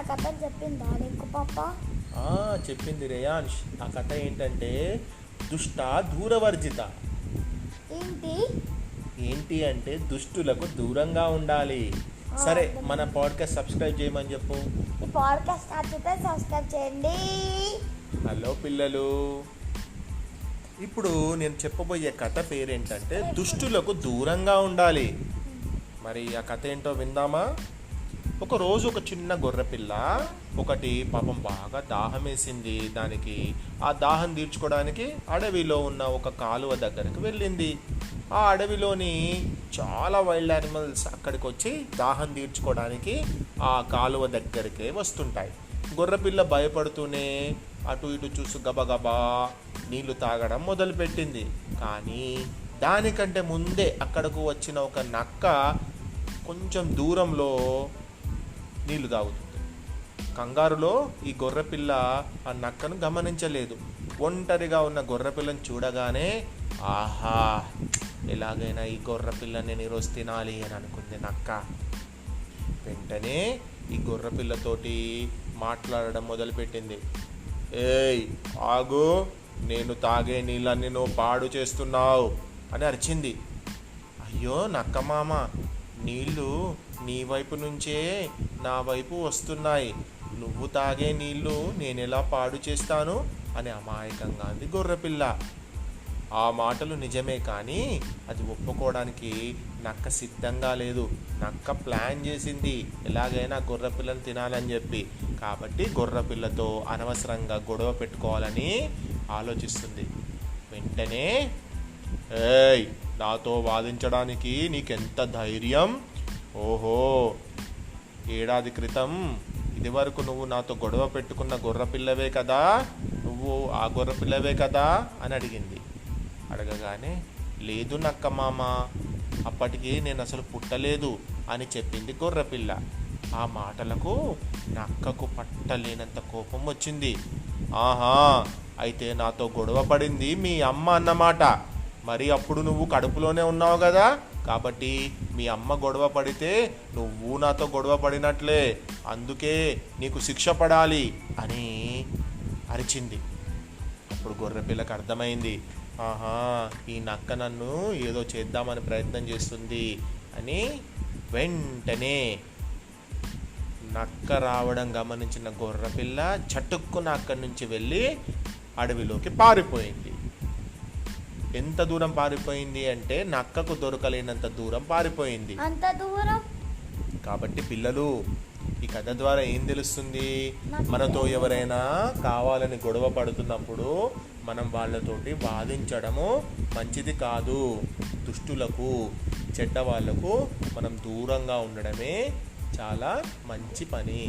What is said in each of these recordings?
కథలు చెప్పిందా నీకు పాప? చెప్పింది రేయాన్ష్. ఆ కథ ఏంటంటే దుష్ట దూరవర్జిత. ఏంటి? ఏంటి అంటే దుష్టులకు దూరంగా ఉండాలి. సరే, మన పాడ్కాస్ట్ సబ్స్క్రైబ్ చేయమని చెప్పు. ఈ పాడ్కాస్ట్ నచ్చితే సబ్స్క్రైబ్ చేయండి. హలో పిల్లలు, ఇప్పుడు నేను చెప్పబోయే కథ పేరేంటంటే దుష్టులకు దూరంగా ఉండాలి. మరి ఆ కథ ఏంటో విందామా? ఒకరోజు ఒక చిన్న గొర్రెపిల్ల ఒకటి పాపం బాగా దాహం వేసింది. దానికి ఆ దాహం తీర్చుకోవడానికి అడవిలో ఉన్న ఒక కాలువ దగ్గరికి వెళ్ళింది. ఆ అడవిలోని చాలా వైల్డ్ యానిమల్స్ అక్కడికి వచ్చి దాహం తీర్చుకోవడానికి ఆ కాలువ దగ్గరికే వస్తుంటాయి. గొర్రెపిల్ల భయపడుతూనే అటు ఇటు చూసి గబగబా నీళ్లు తాగడం మొదలుపెట్టింది. కానీ దానికంటే ముందే అక్కడకు వచ్చిన ఒక నక్క కొంచెం దూరంలో నీళ్లు తాగుతుంది. కంగారులో ఈ గొర్రెపిల్ల ఆ నక్కను గమనించలేదు. ఒంటరిగా ఉన్న గొర్రెపిల్లని చూడగానే ఆహా, ఎలాగైనా ఈ గొర్రెపిల్లని నేను ఈరోజు తినాలి అని అనుకుంది నక్క. వెంటనే ఈ గొర్రెపిల్లతోటి మాట్లాడడం మొదలుపెట్టింది. ఏయ్ ఆగు, నేను తాగే నీళ్ళన్నీ నువ్వు పాడు చేస్తున్నావు అని అరిచింది. అయ్యో నక్క మామ, నీళ్ళు నీ వైపు నుంచే నా వైపు వస్తున్నాయి. నువ్వు తాగే నీళ్ళు నేను ఎలా పాడు చేస్తాను అని అమాయకంగా అంది గొర్రెపిల్ల. ఆ మాటలు నిజమే, కానీ అది ఒప్పుకోవడానికి నక్క సిద్ధంగా లేదు. నక్క ప్లాన్ చేసింది ఎలాగైనా గొర్రెపిల్లని తినాలని చెప్పి. కాబట్టి గొర్రెపిల్లతో అనవసరంగా గొడవ పెట్టుకోవాలని ఆలోచిస్తుంది. వెంటనే, ఏయ్ నాతో వాదించడానికి నీకెంత ధైర్యం? ఓహో, ఏడాది క్రితం ఇదివరకు నువ్వు నాతో గొడవ పెట్టుకున్న గొర్రెపిల్లవే కదా, నువ్వు ఆ గొర్రెపిల్లవే కదా అని అడిగింది. అడగగానే, లేదు నక్క మామ, అప్పటికి నేను అసలు పుట్టలేదు అని చెప్పింది గొర్రెపిల్ల. ఆ మాటలకు నక్కకు పట్టలేనంత కోపం వచ్చింది. ఆహా, అయితే నాతో గొడవ పడింది మీ అమ్మ అన్నమాట. మరి అప్పుడు నువ్వు కడుపులోనే ఉన్నావు కదా, కాబట్టి మీ అమ్మ గొడవ పడితే నువ్వు నాతో గొడవ పడినట్లే, అందుకే నీకు శిక్ష పడాలి అని అరిచింది. అప్పుడు గొర్రెపిల్లకి అర్థమైంది, ఆహా, ఈ నక్క నన్ను ఏదో చేద్దామని ప్రయత్నం చేస్తుంది అని. వెంటనే నక్క రావడం గమనించిన గొర్రెపిల్ల చటుక్కున అక్కడి నుంచి వెళ్ళి అడవిలోకి పారిపోయింది. ఎంత దూరం పారిపోయింది అంటే నక్కకు దొరకలేనంత దూరం పారిపోయింది. అంత దూరం? కాబట్టి పిల్లలు, ఈ కథ ద్వారా ఏం తెలుస్తుంది? మనతో ఎవరైనా కావాలని గొడవ పడుతున్నప్పుడు మనం వాళ్ళతోటి వాదించడము మంచిది కాదు. దుష్టులకు, చెడ్డ వాళ్లకు మనం దూరంగా ఉండడమే చాలా మంచి పని.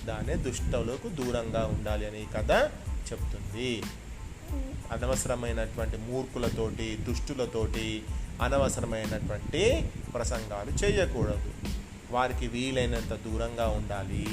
దానే దుష్టులకు దూరంగా ఉండాలి అని ఈ కథ చెప్తుంది. అనవసరమైనటువంటి మూర్ఖులతోటి, దుష్టులతోటి అనవసరమైనటువంటి ప్రసంగాలు చేయకూడదు. వారికి వీలైనంత దూరంగా ఉండాలి.